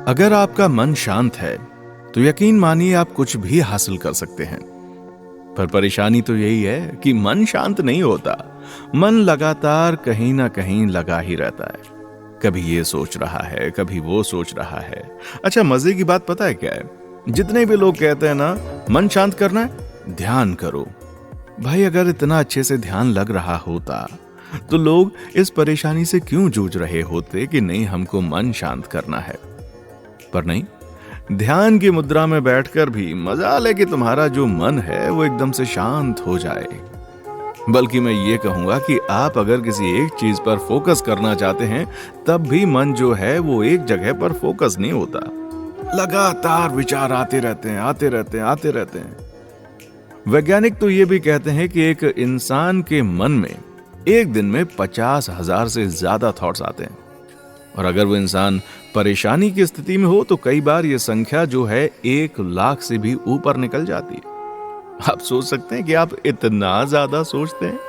अगर आपका मन शांत है तो यकीन मानिए आप कुछ भी हासिल कर सकते हैं। पर परेशानी तो यही है कि मन शांत नहीं होता। मन लगातार कहीं ना कहीं लगा ही रहता है। कभी ये सोच रहा है, कभी वो सोच रहा है। अच्छा, मजे की बात पता है क्या है? जितने भी लोग कहते हैं ना मन शांत करना है, ध्यान करो। भाई अगर इतना अच्छे से ध्यान लग रहा होता तो लोग इस परेशानी से क्यों जूझ रहे होते कि नहीं हमको मन शांत करना है। पर नहीं, ध्यान की मुद्रा में बैठकर भी मजाल है कि तुम्हारा जो मन है वो एकदम से शांत हो जाए। बल्कि मैं ये कहूंगा कि आप अगर किसी एक चीज पर फोकस करना चाहते हैं तब भी मन जो है वो एक जगह पर फोकस नहीं होता। लगातार विचार आते रहते हैं, आते रहते हैं, आते रहते हैं। वैज्ञानिक तो ये भी कहते हैं कि एक इंसान के मन में एक दिन में 50,000 से ज्यादा थॉट्स आते हैं। और अगर वो इंसान परेशानी की स्थिति में हो तो कई बार ये संख्या जो है 1,00,000 से भी ऊपर निकल जाती है। आप सोच सकते हैं कि आप इतना ज्यादा सोचते हैं?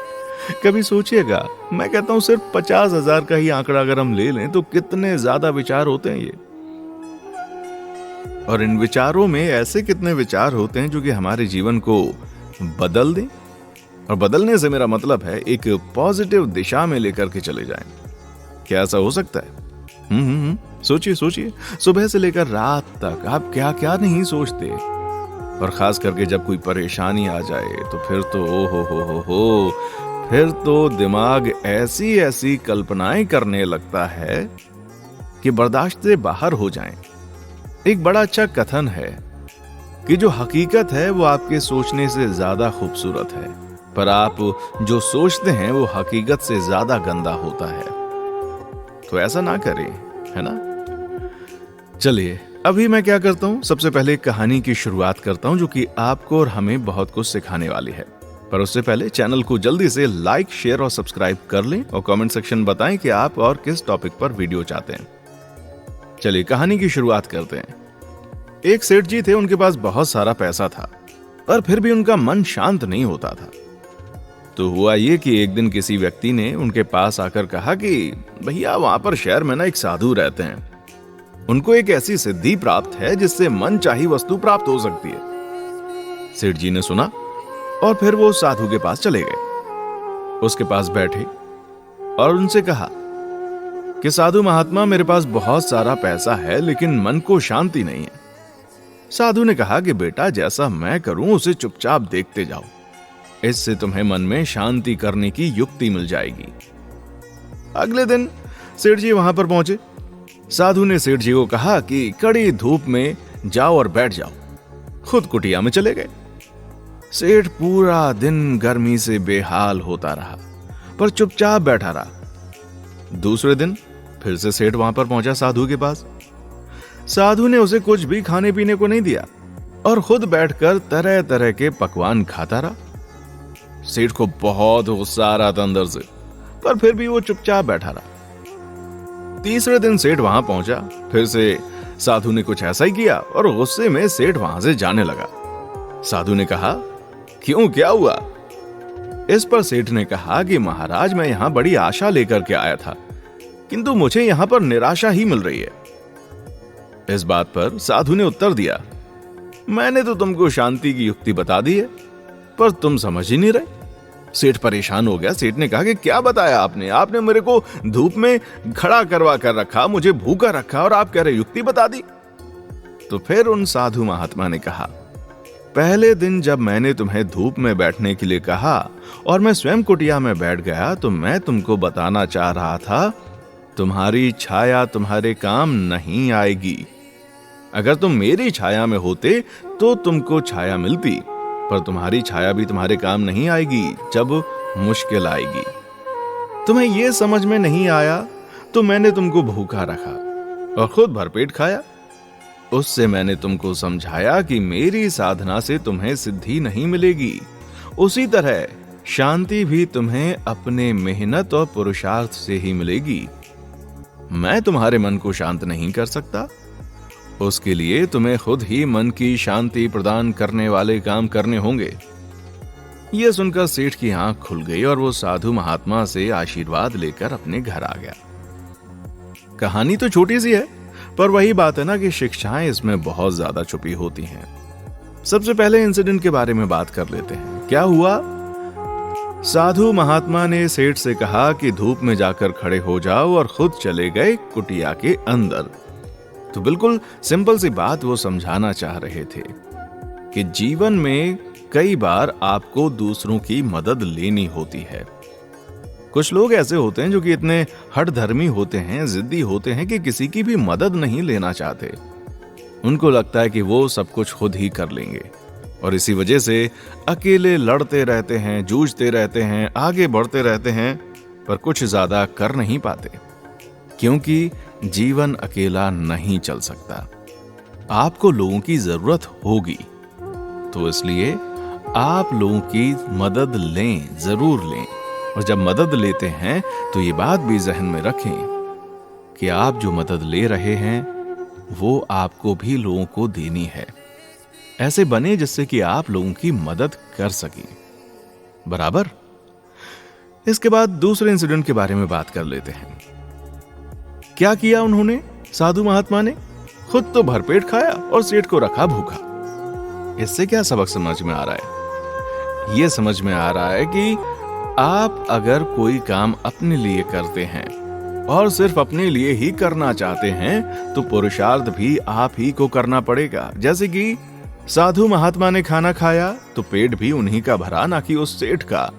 कभी सोचिएगा, मैं कहता हूं सिर्फ 50,000 का ही आंकड़ा अगर हम ले लें तो कितने ज्यादा विचार होते हैं ये। और इन विचारों में ऐसे कितने विचार होते हैं जो कि हमारे जीवन को बदल दें। और बदलने से मेरा मतलब है एक पॉजिटिव दिशा में लेकर के चले जाएं। क्या ऐसा हो सकता है? सोचिए सोचिए, सुबह से लेकर रात तक आप क्या क्या नहीं सोचते। और खास करके जब कोई परेशानी आ जाए तो फिर तो हो फिर तो दिमाग ऐसी ऐसी कल्पनाएं करने लगता है कि बर्दाश्त से बाहर हो जाएं। एक बड़ा अच्छा कथन है कि जो हकीकत है वो आपके सोचने से ज्यादा खूबसूरत है, पर आप जो सोचते हैं वो हकीकत से ज्यादा गंदा होता है। तो ऐसा ना करें, है ना? चलिए अभी मैं क्या करता हूं, सबसे पहले एक कहानी की शुरुआत करता हूं जो कि आपको और हमें बहुत कुछ सिखाने वाली है। पर उससे पहले चैनल को जल्दी से लाइक, शेयर और सब्सक्राइब कर लें और कमेंट सेक्शन बताएं कि आप और किस टॉपिक पर वीडियो चाहते हैं। चलिए कहानी की शुरुआत करते हैं। एक सेठ जी थे, उनके पास बहुत सारा पैसा था पर फिर भी उनका मन शांत नहीं होता था। तो हुआ ये कि एक दिन किसी व्यक्ति ने उनके पास आकर कहा कि भैया वहां पर शहर में ना एक साधु रहते हैं, उनको एक ऐसी सिद्धि प्राप्त है जिससे मन चाही वस्तु प्राप्त हो सकती है। सेठ जी ने सुना और फिर वो साधु के पास चले गए। उसके पास बैठे और उनसे कहा कि साधु महात्मा, मेरे पास बहुत सारा पैसा है लेकिन मन को शांति नहीं है। साधु ने कहा कि बेटा, जैसा मैं करूं उसे चुपचाप देखते जाओ, इससे तुम्हें मन में शांति करने की युक्ति मिल जाएगी। अगले दिन सेठ जी वहां पर पहुंचे। साधु ने सेठ जी को कहा कि कड़ी धूप में जाओ और बैठ जाओ। खुद कुटिया में चले गए। सेठ पूरा दिन गर्मी से बेहाल होता रहा पर चुपचाप बैठा रहा। दूसरे दिन फिर से सेठ वहां पर पहुंचा साधु के पास। साधु ने उसे कुछ भी खाने पीने को नहीं दिया और खुद बैठकर तरह तरह के पकवान खाता रहा। सेठ को बहुत गुस्सा आ रहा था अंदर से, पर फिर भी वो चुपचाप बैठा रहा। तीसरे दिन सेठ वहां पहुंचा। फिर से साधु ने कुछ ऐसा ही किया और गुस्से में सेठ वहां से जाने लगा। साधु ने कहा, क्यों, क्या हुआ? इस पर सेठ ने कहा कि महाराज, मैं यहां बड़ी आशा लेकर के आया था किंतु मुझे यहां पर निराशा ही मिल रही है। इस बात पर साधु ने उत्तर दिया, मैंने तो तुमको शांति की युक्ति बता दी है पर तुम समझ ही नहीं रहे। सेठ परेशान हो गया। सेठ ने कहा कि क्या बताया आपने? आपने मेरे को धूप में खड़ा करवा कर रखा, मुझे भूखा रखा और आप कह रहे युक्ति बता दी। तो फिर उन साधु महात्मा ने कहा, पहले दिन जब मैंने तुम्हें धूप में बैठने के लिए कहा और मैं स्वयं कुटिया में बैठ गया तो मैं तुमको बताना चाह रहा था तुम्हारी छाया तुम्हारे काम नहीं आएगी। अगर तुम मेरी छाया में होते तो तुमको छाया मिलती, पर तुम्हारी छाया भी तुम्हारे काम नहीं आएगी जब मुश्किल आएगी। तुम्हें यह समझ में नहीं आया तो मैंने तुमको भूखा रखा और खुद भरपेट खाया। उससे मैंने तुमको समझाया कि मेरी साधना से तुम्हें सिद्धि नहीं मिलेगी। उसी तरह शांति भी तुम्हें अपने मेहनत और पुरुषार्थ से ही मिलेगी। मैं तुम्हारे मन को शांत नहीं कर सकता, उसके लिए तुम्हें खुद ही मन की शांति प्रदान करने वाले काम करने होंगे। यह सुनकर सेठ की आंख खुल गई और वो साधु महात्मा से आशीर्वाद लेकर अपने घर आ गया। कहानी तो छोटी सी है पर वही बात है ना कि शिक्षाएं इसमें बहुत ज्यादा छुपी होती हैं। सबसे पहले इंसिडेंट के बारे में बात कर लेते हैं। क्या हुआ? साधु महात्मा ने सेठ से कहा कि धूप में जाकर खड़े हो जाओ और खुद चले गए कुटिया के अंदर। तो बिल्कुल सिंपल सी बात वो समझाना चाह रहे थे कि जीवन में कई बार आपको दूसरों की मदद लेनी होती है। कुछ लोग ऐसे होते हैं जो कि इतने हठधर्मी होते हैं, जिद्दी होते हैं कि किसी की भी मदद नहीं लेना चाहते। उनको लगता है कि वो सब कुछ खुद ही कर लेंगे और इसी वजह से अकेले लड़ते रहते हैं, जूझते रहते हैं, आगे बढ़ते रहते हैं, पर कुछ ज्यादा कर नहीं पाते, क्योंकि जीवन अकेला नहीं चल सकता। आपको लोगों की जरूरत होगी, तो इसलिए आप लोगों की मदद लें, जरूर लें। और जब मदद लेते हैं तो ये बात भी जहन में रखें कि आप जो मदद ले रहे हैं वो आपको भी लोगों को देनी है। ऐसे बने जिससे कि आप लोगों की मदद कर सकें। बराबर? इसके बाद दूसरे इंसिडेंट के बारे में बात कर लेते हैं। क्या किया उन्होंने? साधु महात्मा ने खुद तो भरपेट खाया और सेठ को रखा भूखा। इससे क्या सबक समझ में आ रहा है? यह समझ में आ रहा है कि आप अगर कोई काम अपने लिए करते हैं और सिर्फ अपने लिए ही करना चाहते हैं तो पुरुषार्थ भी आप ही को करना पड़ेगा। जैसे कि साधु महात्मा ने खाना खाया तो पेट भी उन्हीं का भरा, ना कि उस सेठ का।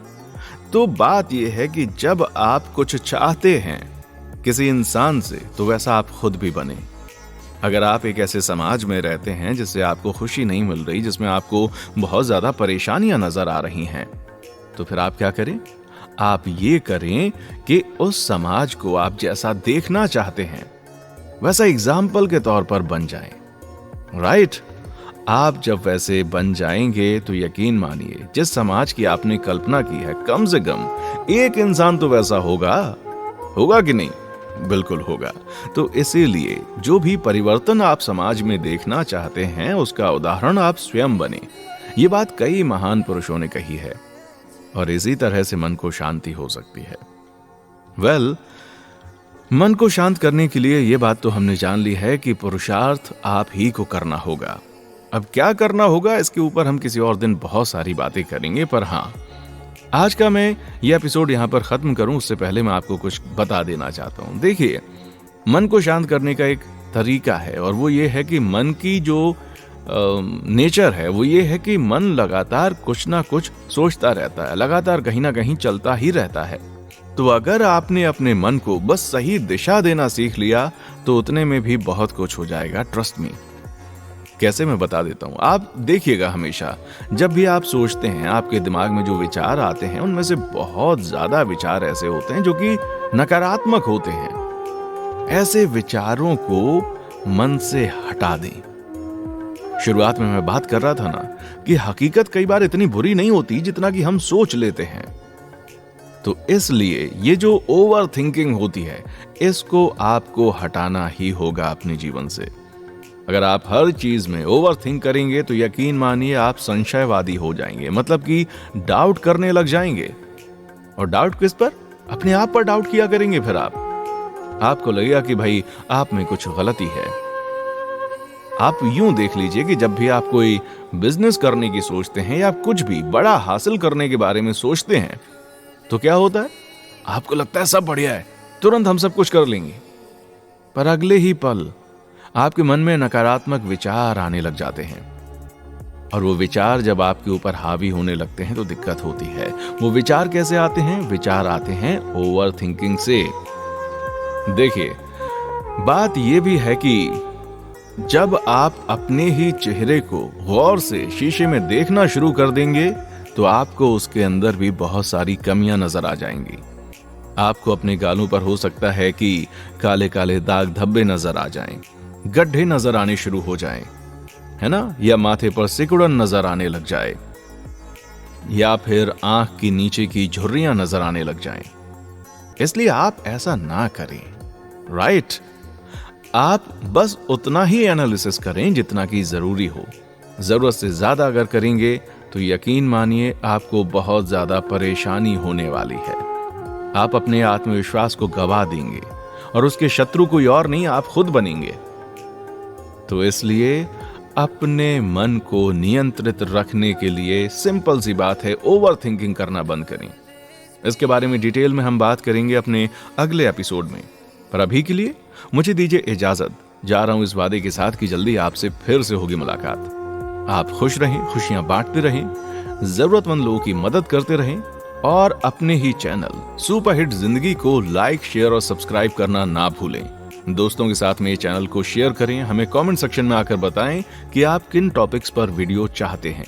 तो बात यह है कि जब आप कुछ चाहते हैं किसी इंसान से, तो वैसा आप खुद भी बने। अगर आप एक ऐसे समाज में रहते हैं जिससे आपको खुशी नहीं मिल रही, जिसमें आपको बहुत ज्यादा परेशानियां नजर आ रही हैं, तो फिर आप क्या करें? आप ये करें कि उस समाज को आप जैसा देखना चाहते हैं वैसा एग्जाम्पल के तौर पर बन जाएं। राइट? आप जब वैसे बन जाएंगे तो यकीन मानिए, जिस समाज की आपने कल्पना की है, कम से कम एक इंसान तो वैसा होगा। होगा कि नहीं? बिल्कुल होगा। तो इसीलिए जो भी परिवर्तन आप समाज में देखना चाहते हैं उसका उदाहरण आप स्वयं बने। ये बात कई महान पुरुषों ने कही है और इसी तरह से मन को शांति हो सकती है। मन को शांत करने के लिए ये बात तो हमने जान ली है कि पुरुषार्थ आप ही को करना होगा। अब क्या करना होगा इसके ऊपर हम किसी और दिन बहुत सारी बातें करेंगे, पर हाँ, आज का मैं ये एपिसोड यहां पर खत्म करूं उससे पहले मैं आपको कुछ बता देना चाहता हूं। देखिए, मन को शांत करने का एक तरीका है और वो ये है कि मन की जो नेचर है वो ये है कि मन लगातार कुछ ना कुछ सोचता रहता है, लगातार कहीं ना कहीं चलता ही रहता है। तो अगर आपने अपने मन को बस सही दिशा देना सीख लिया तो उतने में भी बहुत कुछ हो जाएगा। Trust me. कैसे, मैं बता देता हूं। आप देखिएगा, हमेशा जब भी आप सोचते हैं, आपके दिमाग में जो विचार आते हैं उनमें से बहुत ज्यादा विचार ऐसे होते हैं जो कि नकारात्मक होते हैं। ऐसे विचारों को मन से हटा दें। शुरुआत में मैं बात कर रहा था ना कि हकीकत कई बार इतनी बुरी नहीं होती जितना कि हम सोच लेते हैं। तो इसलिए ये जो ओवर थिंकिंग होती है इसको आपको हटाना ही होगा अपने जीवन से। अगर आप हर चीज में ओवर थिंक करेंगे तो यकीन मानिए आप संशयवादी हो जाएंगे, मतलब कि डाउट करने लग जाएंगे। और डाउट किस पर? अपने आप पर डाउट किया करेंगे। फिर आपको लगेगा कि भाई आप में कुछ गलती है। आप यूं देख लीजिए कि जब भी आप कोई बिजनेस करने की सोचते हैं या कुछ भी बड़ा हासिल करने के बारे में सोचते हैं तो क्या होता है? आपको लगता है सब बढ़िया है, तुरंत हम सब कुछ कर लेंगे, पर अगले ही पल आपके मन में नकारात्मक विचार आने लग जाते हैं। और वो विचार जब आपके ऊपर हावी होने लगते हैं तो दिक्कत होती है। वो विचार कैसे आते हैं? विचार आते हैं ओवर थिंकिंग से। देखिए, बात यह भी है कि जब आप अपने ही चेहरे को गौर से शीशे में देखना शुरू कर देंगे तो आपको उसके अंदर भी बहुत सारी कमियां नजर आ जाएंगी। आपको अपने गालों पर हो सकता है कि काले काले दाग धब्बे नजर आ जाएं, गड्ढे नजर आने शुरू हो जाएं, है ना? या माथे पर सिकुड़न नजर आने लग जाए, या फिर आंख की नीचे की झुर्रियां नजर आने लग जाएं। इसलिए आप ऐसा ना करें। राइट? आप बस उतना ही एनालिसिस करें जितना कि जरूरी हो। जरूरत से ज्यादा अगर करेंगे तो यकीन मानिए आपको बहुत ज्यादा परेशानी होने वाली है। आप अपने आत्मविश्वास को गवा देंगे और उसके शत्रु कोई और नहीं, आप खुद बनेंगे। तो इसलिए अपने मन को नियंत्रित रखने के लिए सिंपल सी बात है, ओवर थिंकिंग करना बंद करें। इसके बारे में डिटेल में हम बात करेंगे अपने अगले एपिसोड में, पर अभी के लिए मुझे दीजिए इजाजत। जा रहा हूं इस वादे के साथ कि जल्दी आपसे फिर से होगी मुलाकात। आप खुश रहें, खुशियां बांटते रहें, जरूरतमंद लोगों की मदद करते रहें और अपने ही चैनल सुपरहिट जिंदगी को लाइक, शेयर और सब्सक्राइब करना ना भूलें। दोस्तों के साथ में ये चैनल को शेयर करें। हमें कमेंट सेक्शन में आकर बताएं कि आप किन टॉपिक्स पर वीडियो चाहते हैं।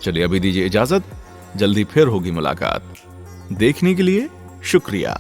चलिए अभी दीजिए इजाजत, जल्दी फिर होगी मुलाकात। देखने के लिए शुक्रिया।